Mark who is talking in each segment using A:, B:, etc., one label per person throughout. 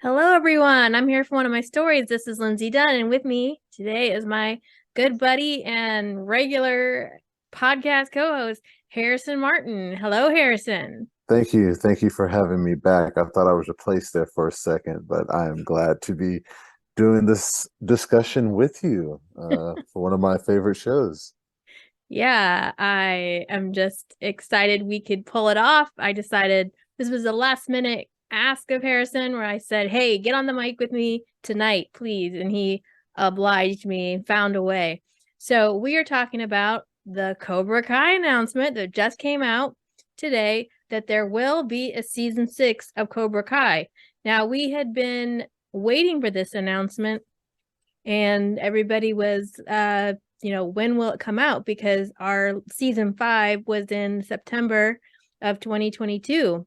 A: Hello, everyone. I'm here for one of my stories. This is Lindsay Dunn, and with me today is my good buddy and regular podcast co-host, Harrison Martin. Hello, Harrison.
B: Thank you. Thank you for having me back. I thought I was replaced there for a second, but I am glad to be doing this discussion with you for one of my favorite shows.
A: Yeah, I am just excited we could pull it off. I decided this was a last minute ask of Harrison where I said, "Hey, get on the mic with me tonight, please." And he obliged me and found a way. So we are talking about the Cobra Kai announcement that just came out today that there will be a season 6 of Cobra Kai. Now, we had been waiting for this announcement and everybody was when will it come out, because our season 5 was in September of 2022.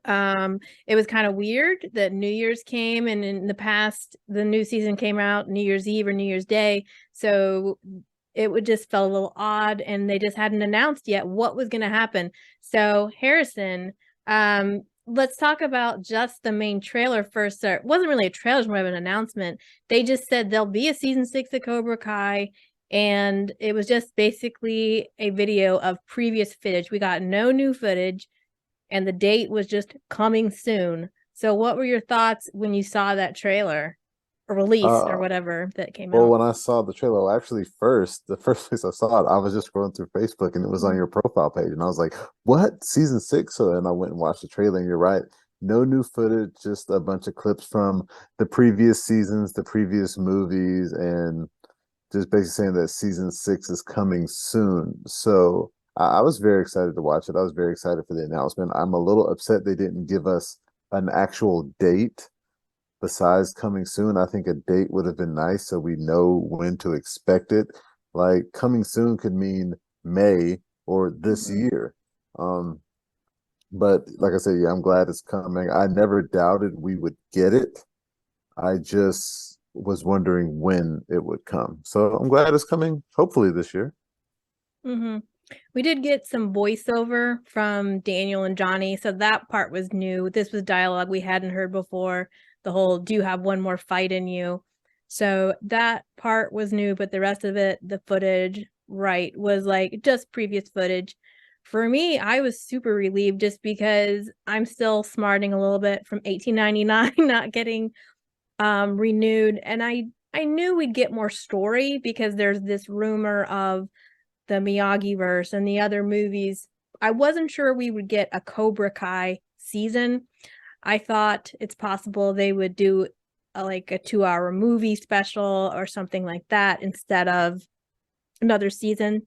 A: It was kind of weird that New Year's came, and in the past the new season came out New Year's Eve or New Year's Day, so it would just felt a little odd, and they just hadn't announced yet what was going to happen. So Harrison, let's talk about just the main trailer first. Or it wasn't really a trailer, it was more of an announcement. They just said there'll be a season 6 of Cobra Kai, and it was just basically a video of previous footage. We got no new footage, and the date was just coming soon. So what were your thoughts when you saw that trailer or release or
B: Uh,
A: whatever that came
B: well,
A: out?
B: when I saw the trailer, well, actually, the first place I saw it, I was just scrolling through Facebook and it was on
A: Mm.
B: your profile page, and I was like, "What? Season 6?" So then I went and watched the trailer, and you're right, no new footage, just a bunch of clips from the previous seasons, the previous movies, and just basically saying that season 6 is coming soon. So I was very excited to watch it. I was very excited for the announcement. I'm a little upset they didn't give us an actual date besides coming soon. I think a date would have been nice so we know when to expect it. Like coming soon could mean May or this
A: Mhm.
B: year. Um, but like I said, yeah, I'm glad it's coming. I never doubted we would get it. I just was wondering when it would come. So I'm glad it's coming, hopefully this year.
A: Mm-hmm. We did get some voiceover from Daniel and Johnny, so that part was new. This was dialogue we hadn't heard before. The whole "do you have one more fight in you?" So that part was new, but the rest of it, the footage, right, was like just previous footage. For me, I was super relieved just because I'm still smarting a little bit from 1899 not getting renewed, and I knew we'd get more story because there's this rumor of the Miyagi verse and the other movies. I wasn't sure we would get a Cobra Kai season. I thought it's possible they would do like a 2-hour movie special or something like that instead of another season.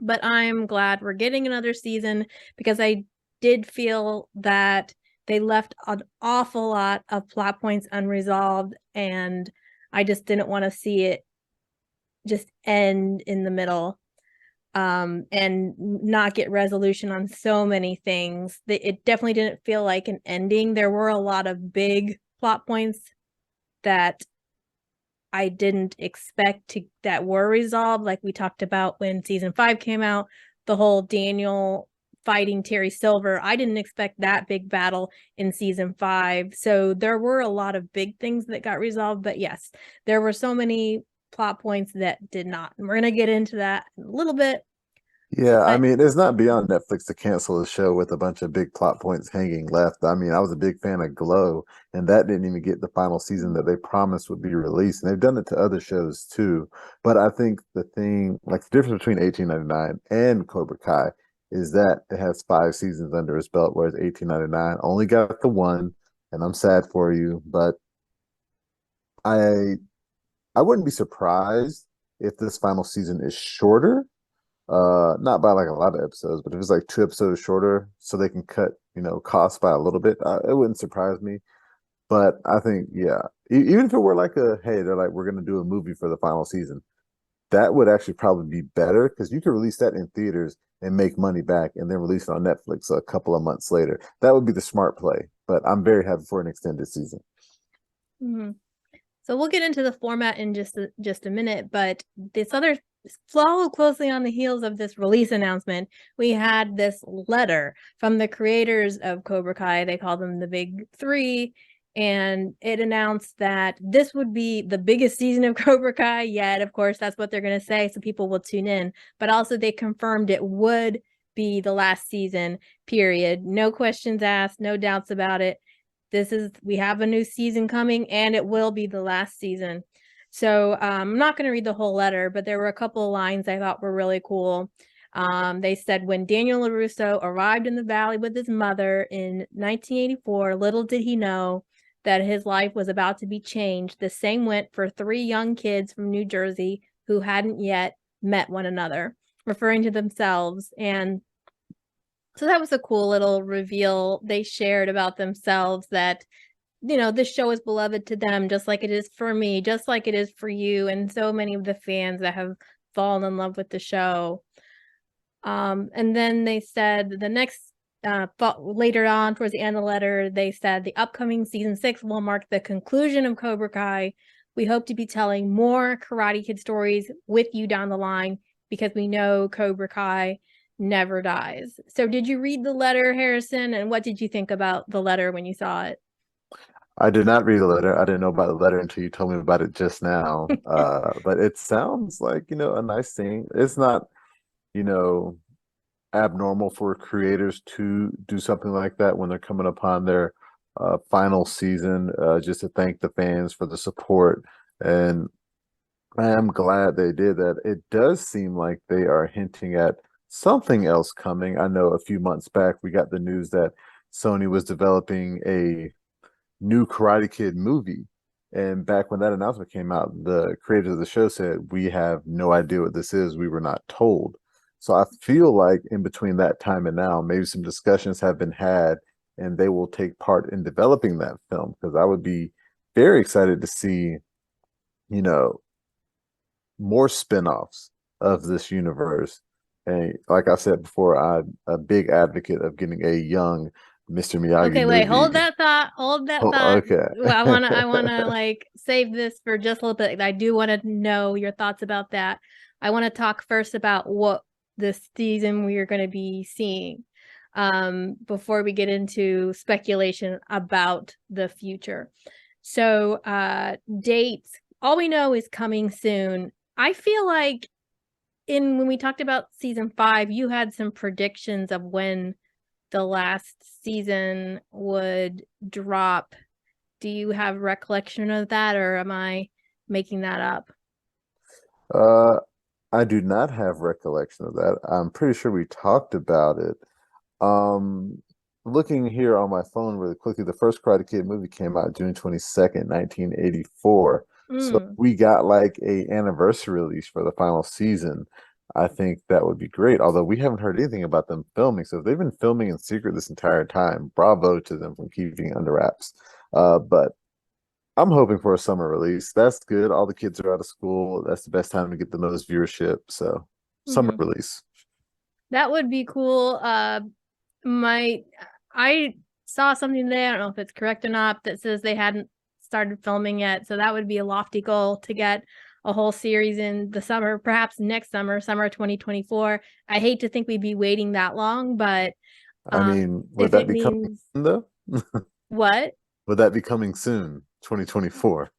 A: But I'm glad we're getting another season because I did feel that they left an awful lot of plot points unresolved, and I just didn't want to see it just end in the middle, and not get resolution on so many things. It definitely didn't feel like an ending. There were a lot of big plot points that I didn't expect to that were resolved, like we talked about when season 5 came out, the whole Daniel fighting Terry Silver. I didn't expect that big battle in season 5. So there were a lot of big things that got resolved, but yes, there were so many plot points that did not. And we're going to get into that in a little bit,
B: Yeah, I
A: but
B: mean, it's not beyond Netflix to cancel a show with a bunch of big plot points hanging left. I mean, I was a big fan of Glow, and that didn't even get the final season that they promised would be released. And they've done it to other shows too. But I think the thing, like the difference between 1899 and Cobra Kai is that it has 5 seasons under its belt, whereas 1899 only got the one. And I'm sad for you, but I I wouldn't be surprised if this final season is shorter, not by like a lot of episodes, but if it's like 2 episodes shorter, so they can cut, costs by a little bit, it wouldn't surprise me. But I think, yeah, even if it were like hey, they're like, we're gonna do a movie for the final season, that would actually probably be better because you could release that in theaters and make money back, and then release it on Netflix a couple of months later. That would be the smart play. But I'm very happy for an extended season.
A: mhm. So we'll get into the format in just a minute, but this other follow closely on the heels of this release announcement, we had this letter from the creators of Cobra Kai. They call them the Big Three, and it announced that this would be the biggest season of Cobra Kai yet. Of course, that's what they're going to say, so people will tune in. But also, they confirmed it would be the last season, period. No questions asked, no doubts about it. We have a new season coming, and it will be the last season. So I'm not going to read the whole letter, but there were a couple of lines I thought were really cool. They said, when Daniel LaRusso arrived in the valley with his mother in 1984, little did he know that his life was about to be changed. The same went for 3 young kids from New Jersey who hadn't yet met one another, referring to themselves. And so that was a cool little reveal they shared about themselves, that, this show is beloved to them, just like it is for me, just like it is for you, and so many of the fans that have fallen in love with the show. And then they said the next later on, towards the end of the letter, they said the upcoming season 6 will mark the conclusion of Cobra Kai. We hope to be telling more Karate Kid stories with you down the line, because we know Cobra Kai never dies. So did you read the letter, Harrison? And what did you think about the letter when you saw it?
B: I did not read the letter. I didn't know about the letter until you told me about it just now. But it sounds like, a nice thing. It's not, you know, abnormal for creators to do something like that when they're coming upon their final season, just to thank the fans for the support. And I am glad they did that. It does seem like they are hinting at something else coming. I know a few months back we got the news that Sony was developing a new Karate Kid movie. And back when that announcement came out, the creators of the show said, we have no idea what this is. We were not told. So I feel like in between that time and now, maybe some discussions have been had and they will take part in developing that film, because I would be very excited to see, you know, more spin-offs of this universe. And like I said before, I'm a big advocate of getting a young Mr. Miyagi
A: Okay, wait,
B: movie.
A: hold that thought. Hold that
B: Oh,
A: thought.
B: okay.
A: Well, I wanna like save this for just a little bit. I do want to know your thoughts about that. I want to talk first about what this season we are going to be seeing, before we get into speculation about the future. So, dates, all we know is coming soon. I feel like when we talked about season 5, you had some predictions of when the last season would drop. Do you have recollection of that, or am I making that up?
B: Uh, I do not have recollection of that. I'm pretty sure we talked about it. Um, Looking here on my phone really quickly, the first Karate Kid movie came out June 22nd, 1984. So
A: Mm.
B: we got like a anniversary release for the final season. I think that would be great. Although we haven't heard anything about them filming. So if they've been filming in secret this entire time, bravo to them for keeping it under wraps. But I'm hoping for a summer release. That's good. All the kids are out of school. That's the best time to get the most viewership. So summer
A: Hmm.
B: release.
A: That would be cool. My I saw something today, I don't know if it's correct or not, that says they hadn't started filming yet. So that would be a lofty goal, to get a whole series in the summer, perhaps next summer, summer 2024. I hate to think we'd be waiting that long, but
B: I mean, would
A: if
B: that
A: it
B: be coming
A: means
B: soon, though?
A: what?
B: Would that be coming soon, 2024?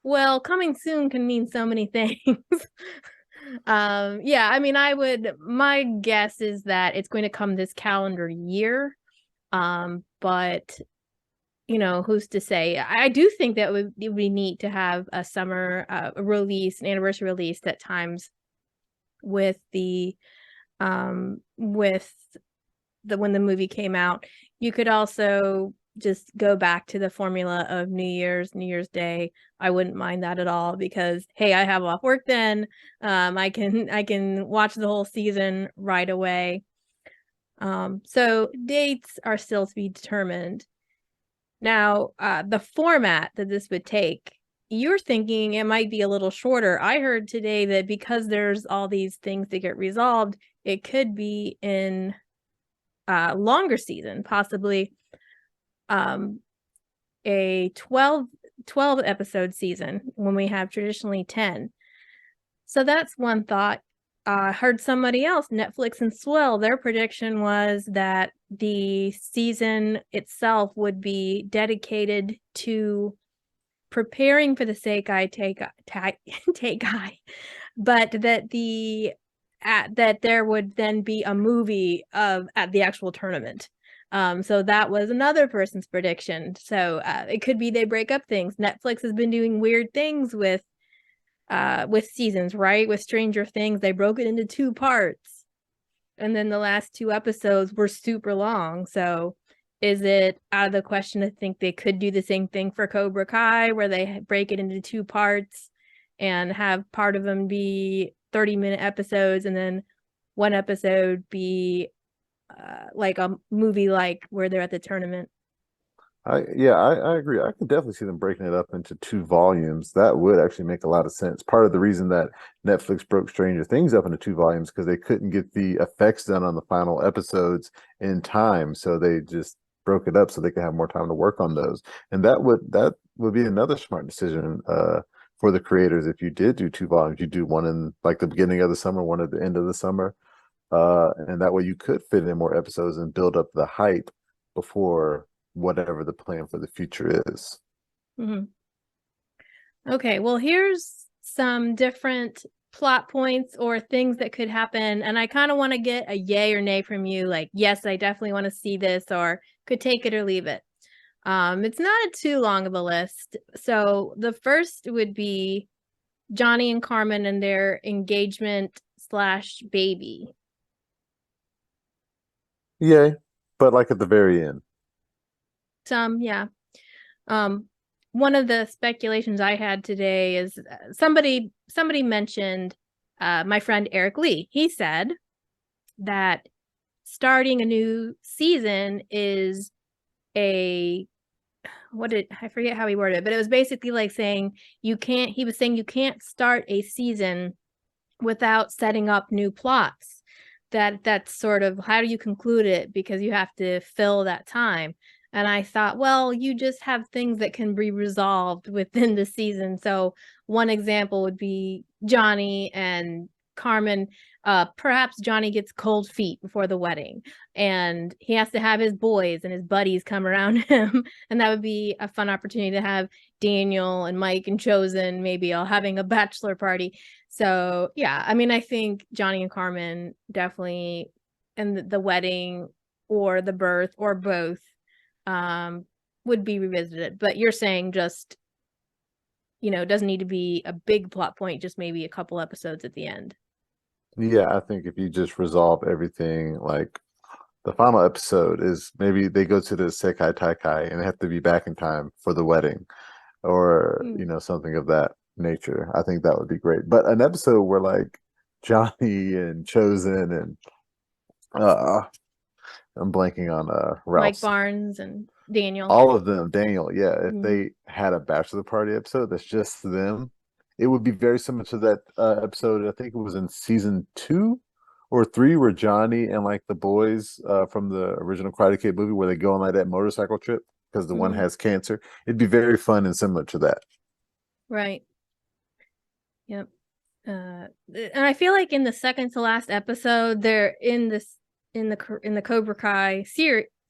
A: Well, coming soon can mean so many things. Yeah, I mean, my guess is that it's going to come this calendar year. But who's to say? I do think that it would be neat to have a summer release, an anniversary release at times, with with the when the movie came out. You could also just go back to the formula of New Year's Day. I wouldn't mind that at all, because hey, I have off work then. I can watch the whole season right away. So dates are still to be determined. Now, the format that this would take, you're thinking it might be a little shorter. I heard today that because there's all these things to get resolved, it could be in longer season, possibly a 12 episode season, when we have traditionally 10. So that's one thought. Heard somebody else, Netflix and Swell, their prediction was that the season itself would be dedicated to preparing for the Seikai Teikai, but that there would then be a movie at the actual tournament. So that was another person's prediction. So it could be they break up things. Netflix has been doing weird things with seasons, right? With Stranger Things, they broke it into 2 parts, and then the last 2 episodes were super long. So is it out of the question to think they could do the same thing for Cobra Kai, where they break it into 2 parts and have part of them be 30-minute episodes and then one episode be like a movie, like where they're at the tournament?
B: I agree. I could definitely see them breaking it up into 2 volumes. That would actually make a lot of sense. Part of the reason that Netflix broke Stranger Things up into 2 volumes because they couldn't get the effects done on the final episodes in time, so they just broke it up so they could have more time to work on those. And that would be another smart decision for the creators. If you did do 2 volumes, you do one in like the beginning of the summer, one at the end of the summer, and that way you could fit in more episodes and build up the hype before whatever the plan for the future is.
A: Mm-hmm. Okay, well, here's some different plot points or things that could happen, and I kind of want to get a yay or nay from you, like, yes, I definitely want to see this, or could take it or leave it. It's not too long of a list. So the first would be Johnny and Carmen and their engagement slash baby.
B: Yay. But like at the very end.
A: Yeah. One of the speculations I had today is somebody mentioned my friend Eric Lee. He said that starting a new season is I forget how he worded it, but it was basically like saying you can't start a season without setting up new plots. That's sort of how do you conclude it, because you have to fill that time. And I thought, well, you just have things that can be resolved within the season. So one example would be Johnny and Carmen. Perhaps Johnny gets cold feet before the wedding and he has to have his boys and his buddies come around him. And that would be a fun opportunity to have Daniel and Mike and Chosen maybe all having a bachelor party. So yeah, I mean, I think Johnny and Carmen definitely, and the wedding or the birth or both would be revisited. But you're saying just, it doesn't need to be a big plot point, just maybe a couple episodes at the end.
B: Yeah, I think if you just resolve everything, like the final episode is maybe they go to the Sekai Taikai and they have to be back in time for the wedding or, something of that nature. I think that would be great. But an episode where like Johnny and Chosen and uh I'm blanking on
A: Mike
B: Ralph's,
A: Barnes and Daniel.
B: all of them, Daniel, yeah, if
A: Mm.
B: they had a bachelor party episode that's just them, it would be very similar to that episode. I think it was in season 2 or 3 where Johnny and like the boys from the original Karate Kid movie where they go on like that motorcycle trip because the one
A: Mm-hmm.
B: has cancer. It'd be very fun and similar to that.
A: Right. Yep. And I feel like in the second to last episode, they're in the Cobra Kai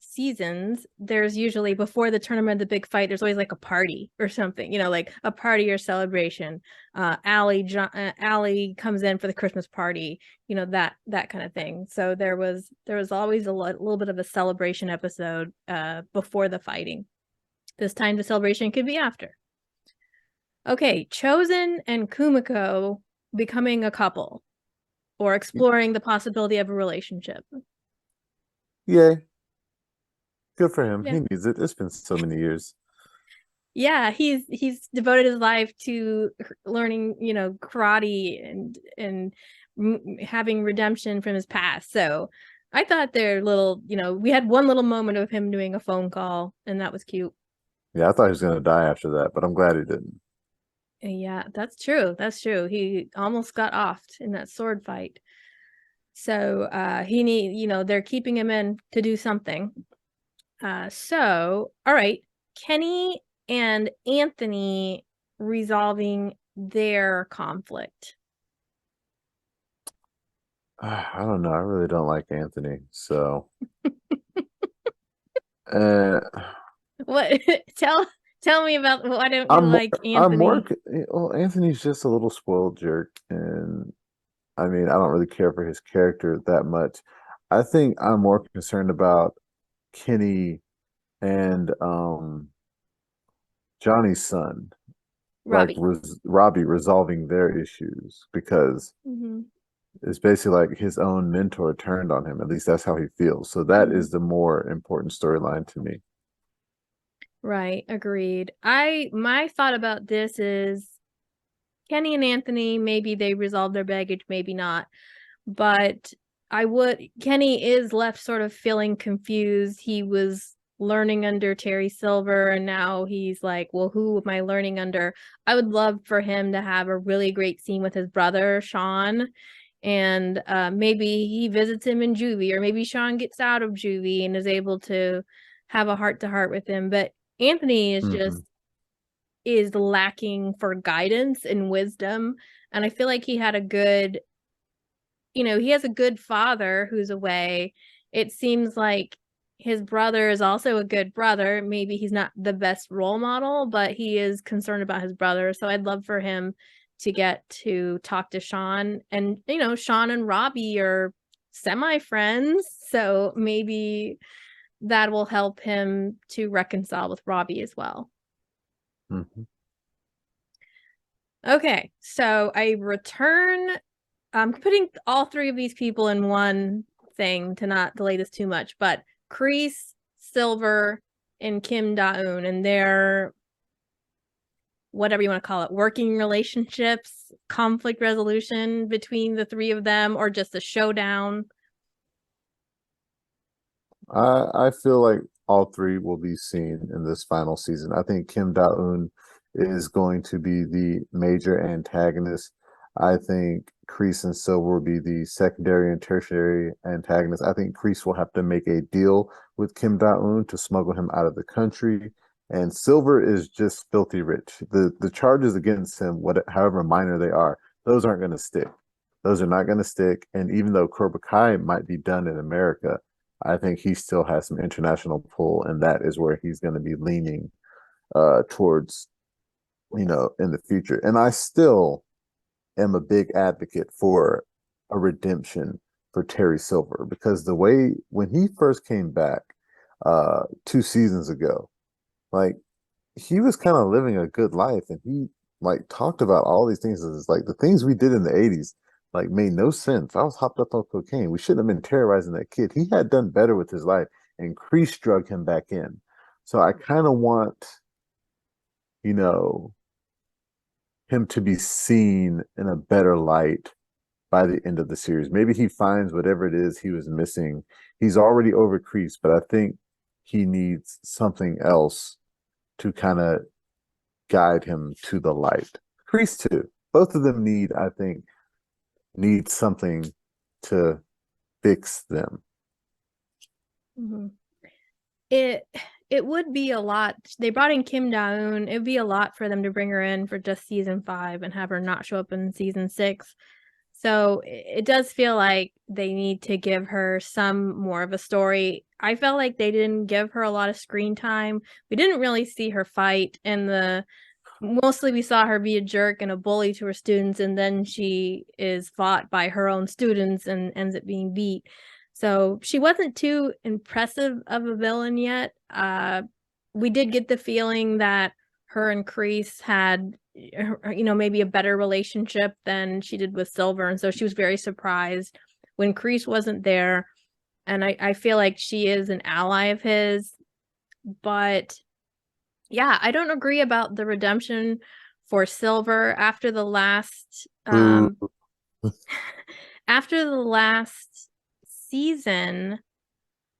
A: seasons, there's usually before the tournament, the big fight, there's always like a party or something, like a party or celebration. Allie comes in for the Christmas party, that kind of thing. So there was always a little bit of a celebration episode before the fighting. This time the celebration could be after. Okay, Chosen and Kumiko becoming a couple or exploring the possibility of a relationship.
B: Yay. Good for him.
A: Yeah.
B: He needs it. It's been so many years.
A: Yeah, he's devoted his life to learning, karate and having redemption from his past. So I thought their little, we had one little moment of him doing a phone call, and that was cute.
B: Yeah, I thought he was gonna die after that, but I'm glad he didn't.
A: Yeah, that's true. That's true. He almost got offed in that sword fight. So they're keeping him in to do something. So all right, Kenny and Anthony resolving their conflict.
B: I don't know. I really don't like Anthony. So, uh,
A: What tell me about why don't you
B: I'm more,
A: like
B: I'm more,
A: Anthony?
B: well, Anthony's just a little spoiled jerk. And I mean, I don't really care for his character that much. I think I'm more concerned about Kenny and Johnny's son, like
A: Robbie.
B: Robbie resolving their issues because
A: Hmm.
B: it's basically like his own mentor turned on him. At least that's how he feels. So that
A: Hmm.
B: is the more important storyline to me.
A: Right, agreed. My thought about this is Kenny and Anthony, maybe they resolve their baggage, maybe not. But Kenny is left sort of feeling confused. He was learning under Terry Silver, and now he's like, well, who am I learning under? I would love for him to have a really great scene with his brother, Sean. And maybe he visits him in juvie, or maybe Sean gets out of juvie and is able to have a heart to heart with him. But Anthony
B: Hmm.
A: is lacking for guidance and wisdom. And I feel like he had a good, he has a good father who's away. It seems like his brother is also a good brother. Maybe he's not the best role model, but he is concerned about his brother. So I'd love for him to get to talk to Sean. And, Sean and Robbie are semi friends. So maybe that will help him to reconcile with Robbie as well.
B: Hmm.
A: Okay, so I return. I'm putting all three of these people in one thing to not delay this too much, but Kreese, Silver, and Kim Da-eun and their whatever you want to call it, working relationships, conflict resolution between the three of them, or just a showdown.
B: I feel like all three will be seen in this final season. I think Kim Da-eun is going to be the major antagonist. I think Kreese and Silver will be the secondary and tertiary antagonists. I think Kreese will have to make a deal with Kim Da-eun to smuggle him out of the country. And Silver is just filthy rich. The charges against him, however minor they are, those aren't going to stick. Those are not going to stick. And even though Cobra Kai might be done in America, I think he still has some international pull, and that is where he's going to be leaning towards, in the future. And I still am a big advocate for a redemption for Terry Silver because the way when he first came back 2 seasons ago, like he was kind of living a good life and he like talked about all these things as like the things we did in the 80s like made no sense. I was hopped up on cocaine. We shouldn't have been terrorizing that kid. He had done better with his life and Kreese drug him back in. So I kind of want, you know, him to be seen in a better light by the end of the series. Maybe he finds whatever it is he was missing. He's already over Kreese, but I think he needs something else to kind of guide him to the light. Kreese too. Both of them I think, need something to fix them.
A: Mhm. It it would be a lot. They brought in Kim Da-eun. It'd be a lot for them to bring her in for just season 5 and have her not show up in season 6. So it does feel like they need to give her some more of a story. I felt like they didn't give her a lot of screen time. We didn't really see her fight, and mostly we saw her be a jerk and a bully to her students, and then she is fought by her own students and ends up being beat. So she wasn't too impressive of a villain yet. We did get the feeling that her and Kreese had, maybe a better relationship than she did with Silver, and so she was very surprised when Kreese wasn't there. And I feel like she is an ally of his, but yeah, I don't agree about the redemption for Silver
B: Boo.
A: after the last season.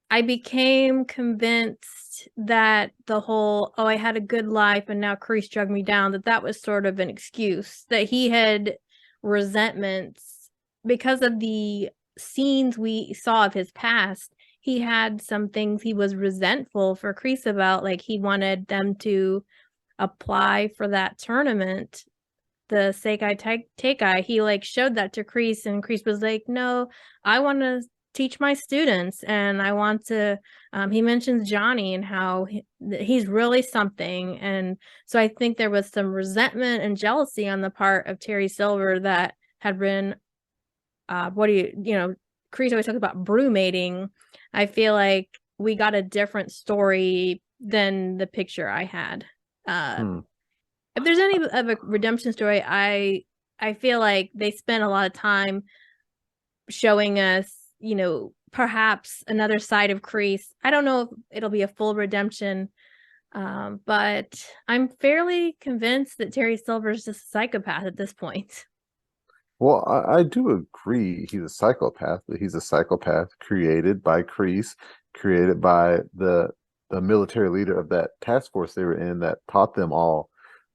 A: I became convinced that the whole, oh, I had a good life and now Kreese drug me down, that was sort of an excuse, that he had resentments because of the scenes we saw of his past. He had some things he was resentful for Kreese about, like he wanted them to apply for that tournament the Seikai Teikai, he like showed that to Kreese, and Kreese was like, no, I want to teach my students, and I want to he mentions Johnny and how he's really something. And so I think there was some resentment and jealousy on the part of Terry Silver that had been Kreese always talks about brewmating. I feel like we got a different story than the picture I had. If there's any of a redemption story, I feel like they spent a lot of time showing us, perhaps another side of Kreese. I don't know if it'll be a full redemption, but I'm fairly convinced that Terry Silver's just a psychopath at this point.
B: Well, I do agree he's a psychopath, but he's a psychopath created by Kreese, created by the military leader of that task force they were in that taught them all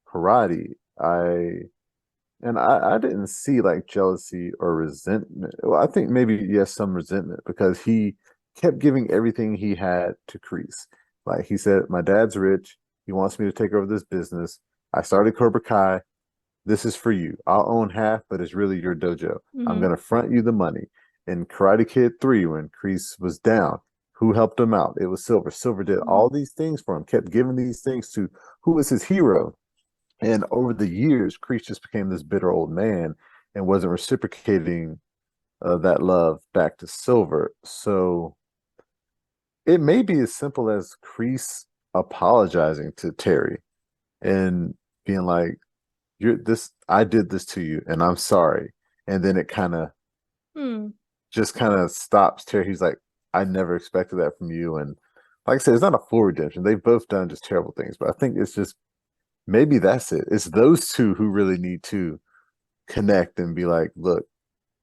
B: karate. I didn't see like jealousy or resentment. Well, I think maybe yes, some resentment because he kept giving everything he had to Kreese. Like he said, my dad's rich. He wants me to take over this business. I started Cobra Kai. This is for you. I'll own half, but it's really your dojo. I'm gonna front you the money. In Karate Kid 3, when Kreese was down, who helped him out? It was Silver. Silver did all these things for him, kept giving these things to who was his hero. And over the years, Kreese just became this bitter old man and wasn't reciprocating that love back to Silver. So it may be as simple as Kreese apologizing to Terry and being like, I did this to you and I'm sorry. And then it kind of just kind of stops Terry. He's like, I never expected that from you. And like I said, it's not a full redemption. They've both done just terrible things, but I think it's just maybe that's it. It's those two who really need to connect and be like, look,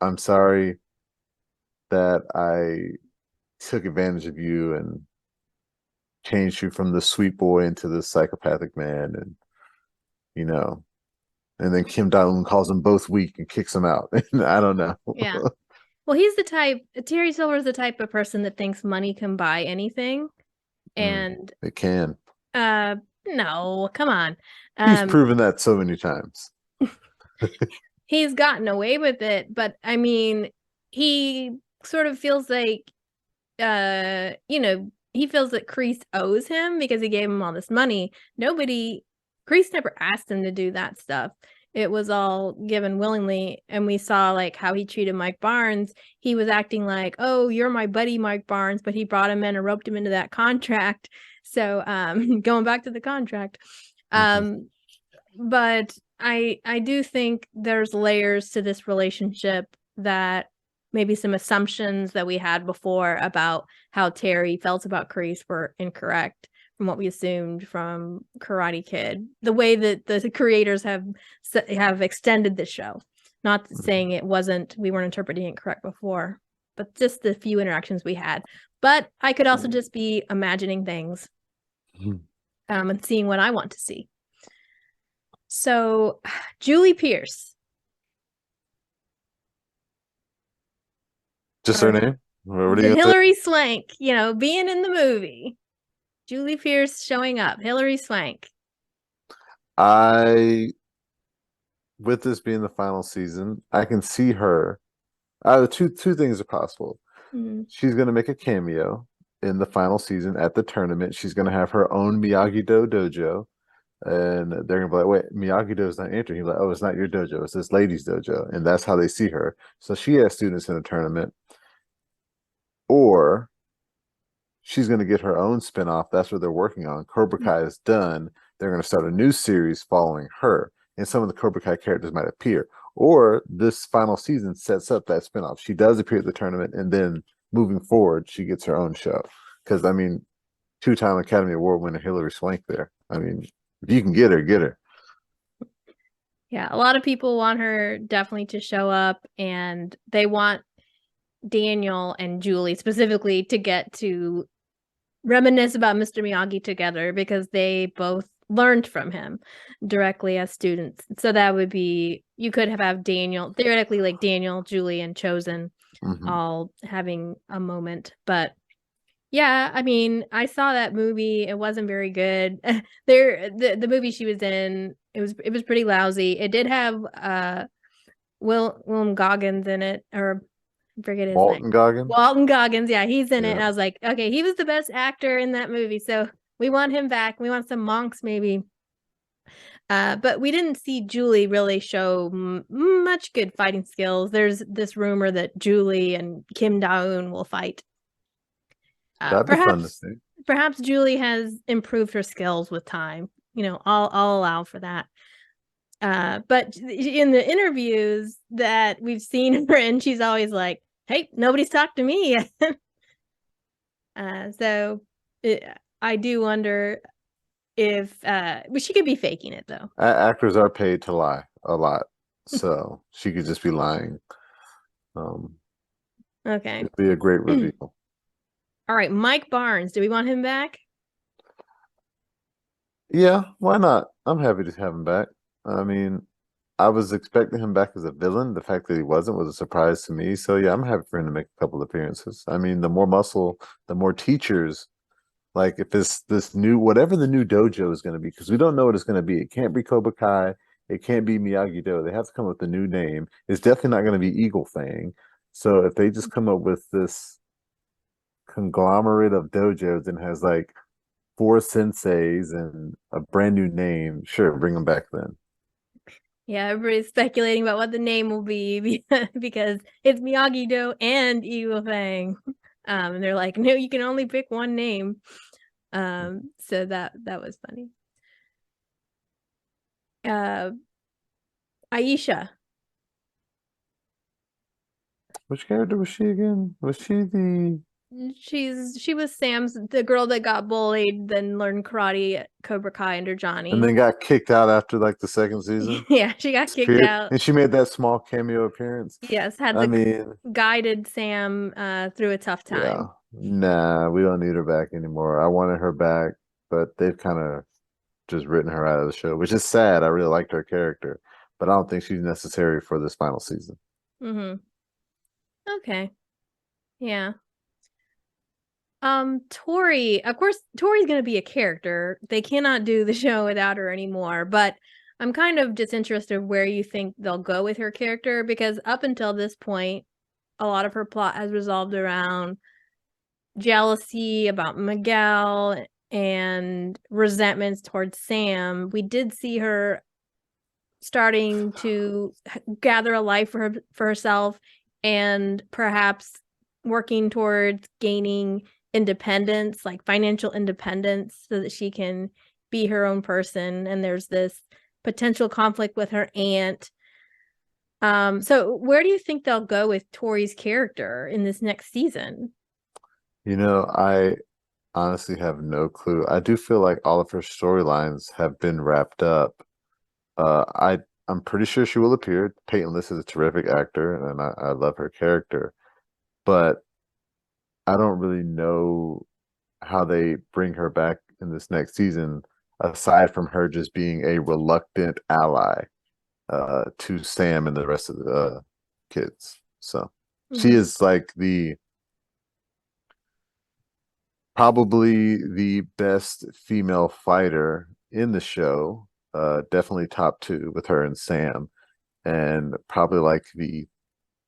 B: I'm sorry that I took advantage of you and changed you from the sweet boy into the psychopathic man. And, you know, and then Kim Dae-un calls them both weak and kicks them out. I don't know.
A: Yeah. Well, he's the type, Terry Silver's the type of person that thinks money can buy anything. And
B: it can.
A: No, come on.
B: He's proven that so many times.
A: He's gotten away with it, but I mean, he sort of feels like he feels that Kreese owes him because he gave him all this money. Kreese never asked him to do that stuff. It was all given willingly. And we saw like how he treated Mike Barnes. He was acting like, oh, you're my buddy, Mike Barnes, but he brought him in and roped him into that contract. So going back to the contract. But I do think there's layers to this relationship that maybe some assumptions that we had before about how Terry felt about Kreese were incorrect from what we assumed from Karate Kid. The way that the creators have extended the show. Not saying we weren't interpreting it correct before, but just the few interactions we had. But I could also just be imagining things and seeing what I want to see. So, Julie Pierce.
B: Just her name?
A: Hilary Swank, being in the movie. Julie Pierce showing up. Hilary Swank.
B: With this being the final season, I can see her. Two things are possible. She's going to make a cameo in the final season at the tournament. She's going to have her own Miyagi-Do dojo. And they're going to be like, wait, Miyagi-Do is not entering. He's like, oh, it's not your dojo. It's this lady's dojo. And that's how they see her. So she has students in the tournament. Or she's going to get her own spinoff. That's what they're working on. Cobra Kai is done. They're going to start a new series following her. And some of the Cobra Kai characters might appear. Or this final season sets up that spinoff. She does appear at the tournament, and then moving forward, she gets her own show. Because, I mean, 2-time Academy Award winner Hilary Swank there. I mean, if you can get her, get her.
A: Yeah, a lot of people want her definitely to show up, and they want Daniel and Julie specifically to get to reminisce about Mr. Miyagi together because they both learned from him directly as students. So that would be, you could have Daniel, theoretically, like Daniel, Julie, and Chosen all having a moment. But Yeah, I mean, I saw that movie. It wasn't very good. The movie she was in, it was pretty lousy. It did have Willem Goggins in it, or I forget his name.
B: Walton Goggins.
A: Walton Goggins, yeah, he's in it. And
B: Yeah,
A: I was like, okay, he was the best actor in that movie, so we want him back. We want some monks, maybe. But we didn't see Julie really show much good fighting skills. There's this rumor that Julie and Kim Da-eun will fight.
B: that'd be fun to
A: Perhaps
B: see.
A: perhaps Julie has improved her skills with time. I'll allow for that. But in the interviews that we've seen her in, she's always like, "Hey, nobody's talked to me yet." So I do wonder if but she could be faking it though.
B: Actors are paid to lie a lot, so she could just be lying. Um,
A: Okay.
B: it'd be a great reveal.
A: All right, Mike Barnes. Do we want him back?
B: Yeah, why not? I'm happy to have him back. I mean, I was expecting him back as a villain. The fact that he wasn't was a surprise to me. So yeah, I'm happy for him to make a couple appearances. I mean, the more muscle, the more teachers. Like if it's this new whatever the new dojo is going to be, because we don't know what it's going to be. It can't be Cobra Kai. It can't be Miyagi Do. They have to come up with a new name. It's definitely not going to be Eagle Fang. So if they just come up with this conglomerate of dojos and has like four senseis and a brand new name, sure, bring them back then.
A: Yeah, everybody's speculating about what the name will be because it's Miyagi Do and Eagle Fang. And they're like, no, you can only pick one name. So that was funny. Uh, Aisha.
B: Which character was she again? Was she the
A: She was Sam's the girl that got bullied, then learned karate at Cobra Kai under
B: and
A: Johnny.
B: then got kicked out after like the second season?
A: Yeah, she got kicked
B: Disappeared,
A: out.
B: and she made that small cameo appearance.
A: Yes, had
B: I
A: the
B: mean,
A: guided Sam through a tough
B: yeah,
A: time.
B: nah, we don't need her back anymore. I wanted her back, but they've kind of just written her out of the show, which is sad. I really liked her character, but I don't think she's necessary for this final season.
A: Mm-hmm. Okay. Yeah. Tori, of course, Tori's gonna be a character. They cannot do the show without her anymore, but I'm kind of just interested where you think they'll go with her character because up until this point, a lot of her plot has resolved around jealousy about Miguel and resentments towards Sam. We did see her starting to gather a life for herself and perhaps working towards gaining independence, like financial independence, so that she can be her own person. And there's this potential conflict with her aunt. So where do you think they'll go with Tori's character in this next season?
B: I honestly have no clue. I do feel like all of her storylines have been wrapped up. I'm pretty sure she will appear. Peyton List is a terrific actor, and I love her character, but I don't really know how they bring her back in this next season, aside from her just being a reluctant ally to Sam and the rest of the kids. So she
A: Mm-hmm.
B: is like the probably the best female fighter in the show. Definitely top two with her and Sam, and probably like the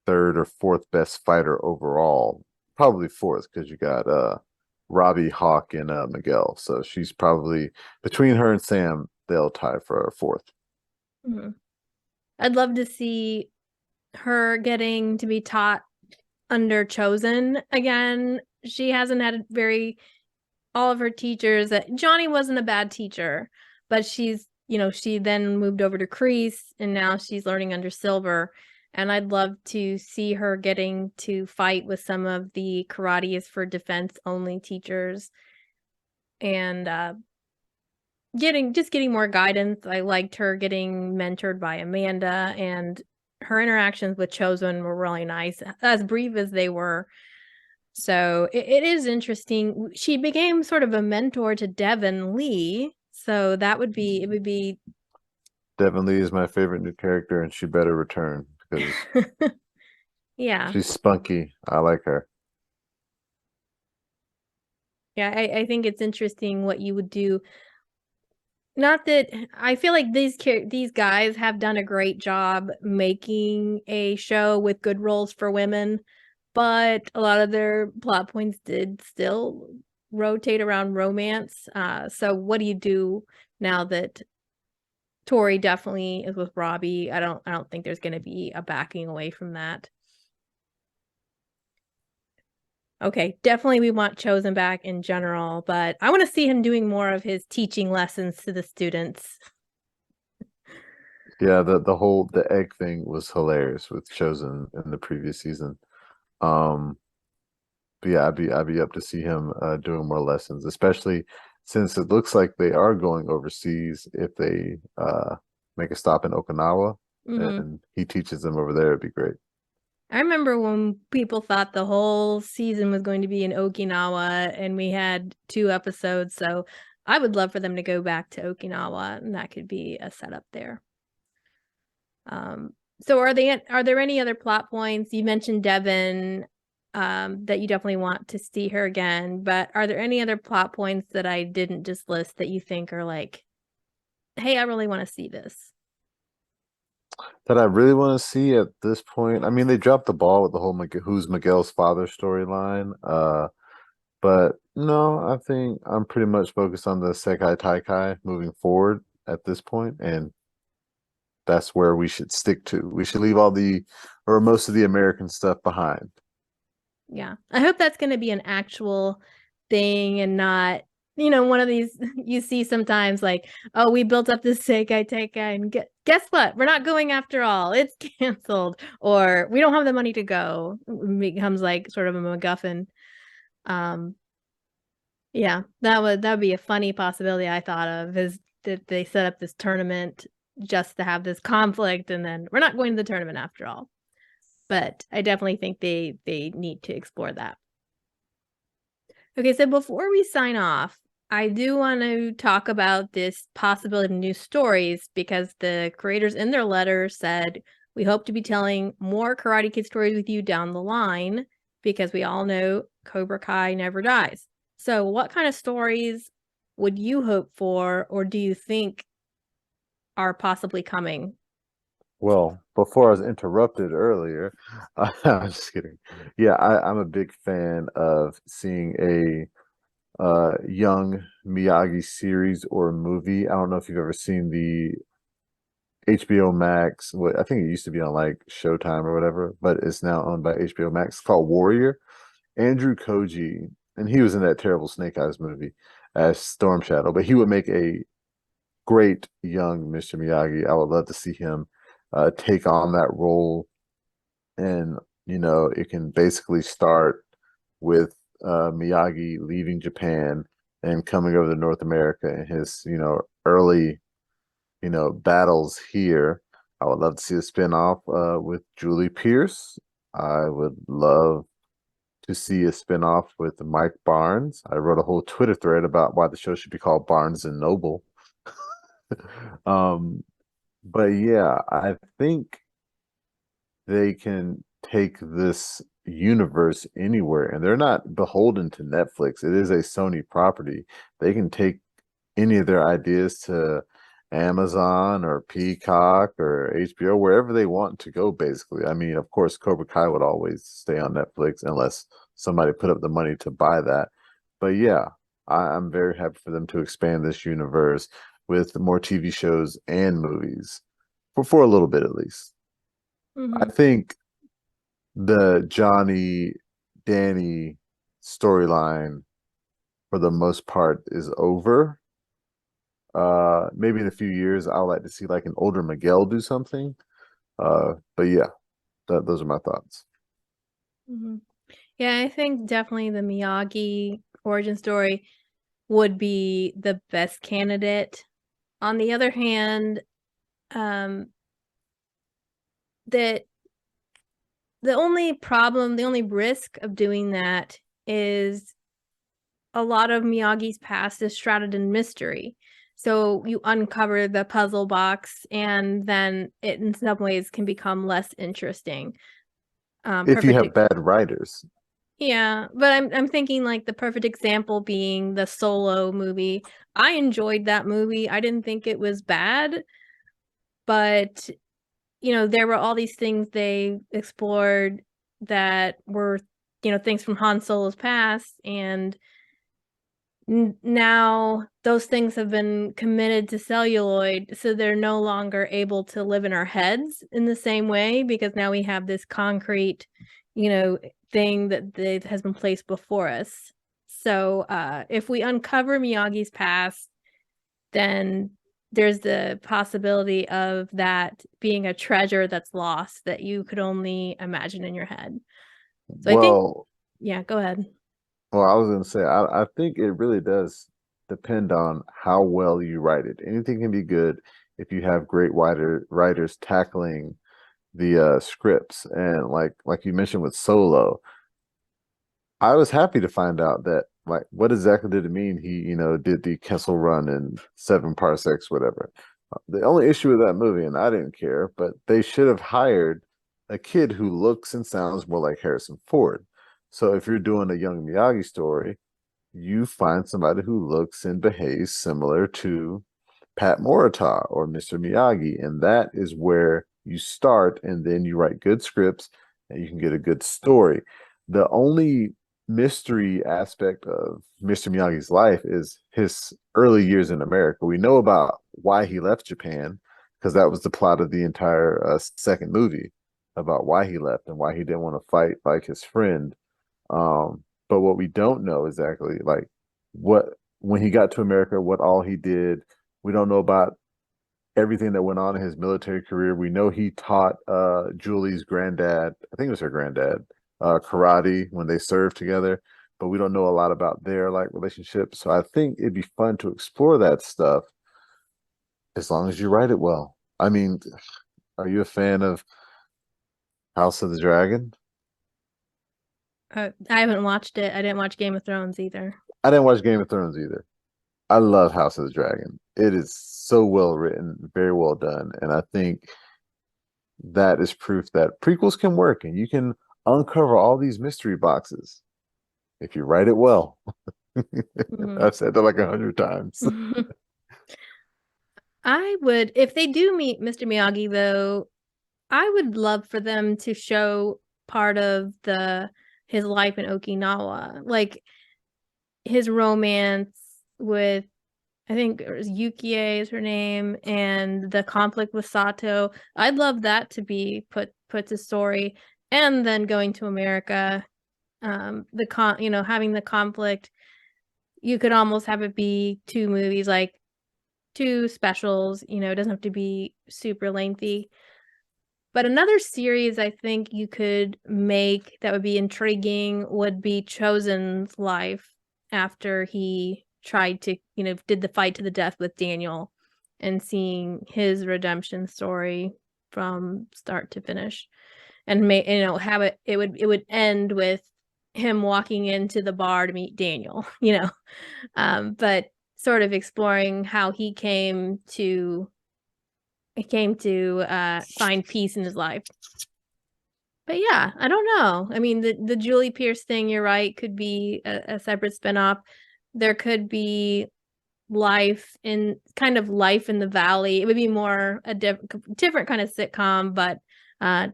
B: third or fourth best fighter overall. Probably fourth because you got Robbie, Hawk, and Miguel. So she's probably between her and Sam, they'll tie for a fourth.
A: Mm-hmm. I'd love to see her getting to be taught under Chosen again. She hasn't had very all of her teachers that Johnny wasn't a bad teacher, but she then moved over to Crease and now she's learning under Silver. And I'd love to see her getting to fight with some of the karate is for defense only teachers and getting more guidance. I liked her getting mentored by Amanda, and her interactions with Chosen were really nice, as brief as they were. So it is interesting. She became sort of a mentor to Devon Lee. So it would be
B: Devin Lee is my favorite new character, and she better return because
A: yeah.
B: she's spunky. I like her.
A: Yeah, I think it's interesting what you would do. Not that I feel like these guys have done a great job making a show with good roles for women, but a lot of their plot points did still rotate around romance. So what do you do now that Tori definitely is with Robbie? I don't think there's going to be a backing away from that. Okay, definitely we want Chosen back in general, but I want to see him doing more of his teaching lessons to the students.
B: Yeah, the egg thing was hilarious with Chosen in the previous season. Um, but yeah, I'd be up to see him doing more lessons, especially since it looks like they are going overseas if they make a stop in Okinawa
A: Hmm.
B: and he teaches them over there, it'd be great.
A: I remember when people thought the whole season was going to be in Okinawa and we had 2 episodes, so I would love for them to go back to Okinawa and that could be a setup there. Um, so are there any other plot points? You mentioned Devin, that you definitely want to see her again, but are there any other plot points that I didn't just list that you think are like, hey, I really want to see this?
B: That I really want to see at this point. I mean, they dropped the ball with the whole who's Miguel's father storyline. But no, I think I'm pretty much focused on the Sekai Taikai moving forward at this point, and that's where we should stick to. We should leave all the or most of the American stuff behind.
A: Yeah. I hope that's going to be an actual thing and not, one of these you see sometimes like, oh, we built up this Sekai Teikai and guess what? We're not going after all. It's canceled. Or we don't have the money to go. It becomes like sort of a MacGuffin. Um, yeah, that would be a funny possibility I thought of is that they set up this tournament just to have this conflict and then we're not going to the tournament after all. But I definitely think they need to explore that. Okay, so before we sign off, I do want to talk about this possibility of new stories because the creators in their letter said, we hope to be telling more Karate Kid stories with you down the line because we all know Cobra Kai never dies. So, what kind of stories would you hope for or do you think are possibly coming?
B: Well, before I was interrupted earlier, I'm just kidding. Yeah, I'm a big fan of seeing a young Miyagi series or movie. I don't know if you've ever seen the HBO Max. What I think it used to be on like Showtime or whatever, but it's now owned by HBO Max. It's called Warrior. Andrew Koji, and he was in that terrible Snake Eyes movie as Storm Shadow, but he would make a great young Mr. Miyagi. I would love to see him take on that role, and it can basically start with Miyagi leaving Japan and coming over to North America and his early battles here. I would love to see a spinoff with Julie Pierce. I would love to see a spinoff with Mike Barnes. I wrote a whole Twitter thread about why the show should be called Barnes and Noble. um, but yeah, I think they can take this universe anywhere and they're not beholden to Netflix. It is a Sony property. They can take any of their ideas to Amazon or Peacock or HBO, wherever they want to go, basically. I mean, of course, Cobra Kai would always stay on Netflix unless somebody put up the money to buy that. But yeah, I'm very happy for them to expand this universe with more TV shows and movies for a little bit at least. I
A: Mm-hmm.
B: think the Johnny Danny storyline for the most part is over. Maybe in a few years I would like to see like an older Miguel do something. But yeah, those are my thoughts.
A: Mm-hmm. Yeah, I think definitely the Miyagi origin story would be the best candidate. On the other hand, um, that the only risk of doing that is a lot of Miyagi's past is shrouded in mystery. So you uncover the puzzle box, and then it in some ways can become less interesting.
B: If you have bad writers.
A: Yeah, but I'm thinking like the perfect example being the Solo movie. I enjoyed that movie. I didn't think it was bad, but there were all these things they explored that were, things from Han Solo's past, and now those things have been committed to celluloid, so they're no longer able to live in our heads in the same way because now we have this concrete, thing that has been placed before us. So if we uncover Miyagi's past, then there's the possibility of that being a treasure that's lost that you could only imagine in your head. So I think,
B: Well,
A: yeah, go ahead.
B: well, I was going to say, I think it really does depend on how well you write it. Anything can be good if you have great writers tackling the scripts, and like you mentioned with Solo, I was happy to find out that like what exactly did it mean he did the Kessel Run in 7 parsecs, whatever. The only issue with that movie, and I didn't care, but they should have hired a kid who looks and sounds more like Harrison Ford. So if you're doing a young Miyagi story, you find somebody who looks and behaves similar to Pat Morita or Mr. Miyagi, and that is where you start, and then you write good scripts and you can get a good story. The only mystery aspect of Mr. Miyagi's life is his early years in America. We know about why he left Japan because that was the plot of the entire second movie, about why he left and why he didn't want to fight like his friend. But what we don't know exactly, like what when he got to America, what all he did. We don't know about everything that went on in his military career. We know he taught Julie's granddad, I think it was her granddad, karate when they served together, but we don't know a lot about their like relationship. So I think it'd be fun to explore that stuff as long as you write it well. I mean, are you a fan of House of the Dragon?
A: I haven't watched it. I didn't watch Game of Thrones either.
B: I didn't watch Game of Thrones either. I love House of the Dragon. It is so well written, very well done, and I think that is proof that prequels can work and you can uncover all these mystery boxes if you write it well. I've said that like 100 times.
A: Mhm. I would, if they do meet Mr. Miyagi, though, I would love for them to show part of the his life in Okinawa, like his romance with, I think it was Yukie is her name, and the conflict with Sato. I'd love that to be put to story, and then going to America, having the conflict. You could almost have it be two movies, like two specials. It doesn't have to be super lengthy. But another series I think you could make that would be intriguing would be Chosen's life after he tried to, did the fight to the death with Daniel, and seeing his redemption story from start to finish. And have it would end with him walking into the bar to meet Daniel, but sort of exploring how he came to find peace in his life. But yeah, I don't know. I mean, the Julie Pierce thing, you're right, could be a separate spinoff. There could be life in the valley. It would be more a different kind of sitcom, but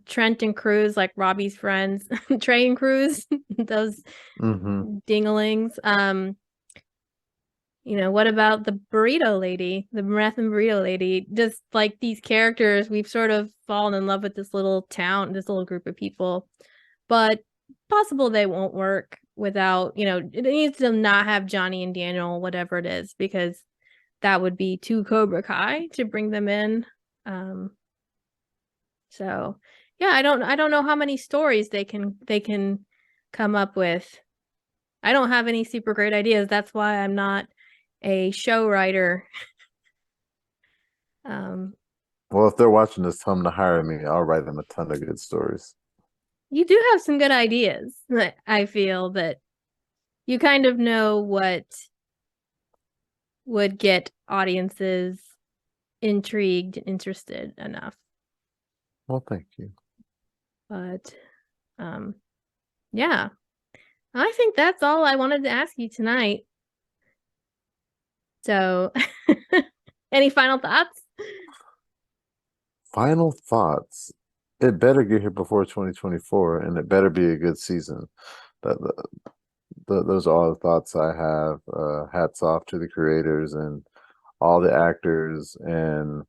A: Trent and Cruz, like Robbie's friends, Trey and Cruz, those
B: Hmm.
A: dinglings. What about the burrito lady, the meth and burrito lady? Just like these characters, we've sort of fallen in love with this little town, this little group of people. But possible they won't work without, it needs to not have Johnny and Daniel, whatever it is, because that would be too Cobra Kai to bring them in. Um, so yeah, I don't know how many stories they can come up with. I don't have any super great ideas. That's why I'm not a show writer. Um,
B: Well, if they're watching this, tell them to hire me. I'll write them a ton of good stories.
A: you do have some good ideas. I feel that you kind of know what would get audiences intrigued, interested enough.
B: Well, thank you.
A: But um, yeah. I think that's all I wanted to ask you tonight. So, any final thoughts?
B: Final thoughts. It better get here before 2024, and it better be a good season. That those are all the thoughts I have. Hats off to the creators and all the actors. And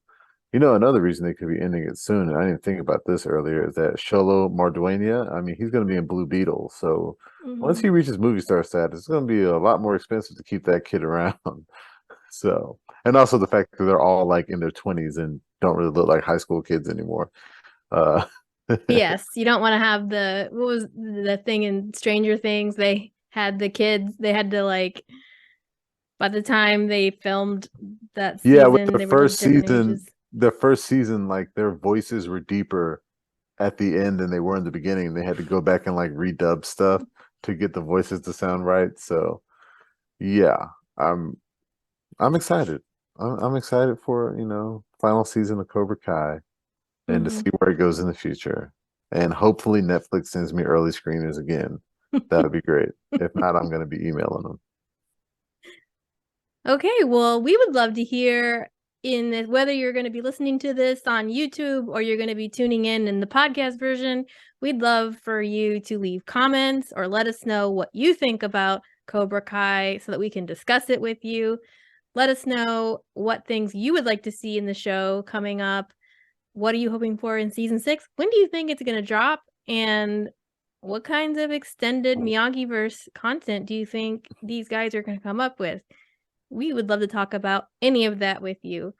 B: another reason they could be ending it soon, and I didn't think about this earlier, is that Sholo Marduenia, I mean, he's going to be in Blue Beetle. So once he reaches movie star status, it's going to be a lot more expensive to keep that kid around. So, and also the fact that they're all like in their 20s and don't really look like high school kids anymore. Uh,
A: Yes, you don't want to have what was the thing in Stranger Things? They had the kids, they had to like, by the time they filmed that
B: yeah, with
A: season,
B: the
A: they were like
B: first
A: different
B: season,
A: ages.
B: like their voices were deeper at the end than they were in the beginning. They had to go back and like redub stuff to get the voices to sound right. So yeah, I'm excited. I'm excited for final season of Cobra Kai and to see where it goes in the future. And hopefully Netflix sends me early screeners again. That would be great. If not, I'm going to be emailing them.
A: Okay, well, we would love to hear whether you're going to be listening to this on YouTube or you're going to be tuning in the podcast version. We'd love for you to leave comments or let us know what you think about Cobra Kai so that we can discuss it with you. Let us know what things you would like to see in the show coming up. What are you hoping for in season 6? When do you think it's going to drop? And what kinds of extended Miyagi-verse content do you think these guys are going to come up with? We would love to talk about any of that with you.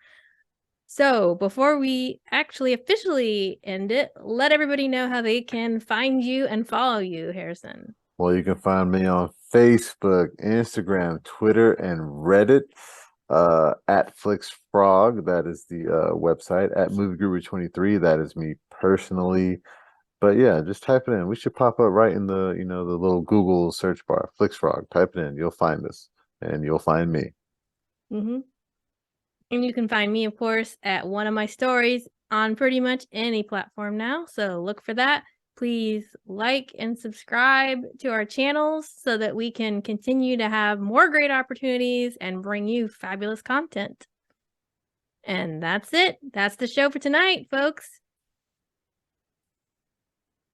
A: So before we actually officially end it, let everybody know how they can find you and follow you, Harrison.
B: Well, you can find me on Facebook, Instagram, Twitter, and Reddit at FlixFrog. That is the website. At MovieGuru23. That is me personally. But yeah, just type it in. We should pop up right in the the little Google search bar. FlixFrog. Type it in. You'll find us, and you'll find me.
A: And you can find me, of course, at one of my stories on pretty much any platform now. So look for that. Please like and subscribe to our channels so that we can continue to have more great opportunities and bring you fabulous content. And that's it. That's the show for tonight, folks.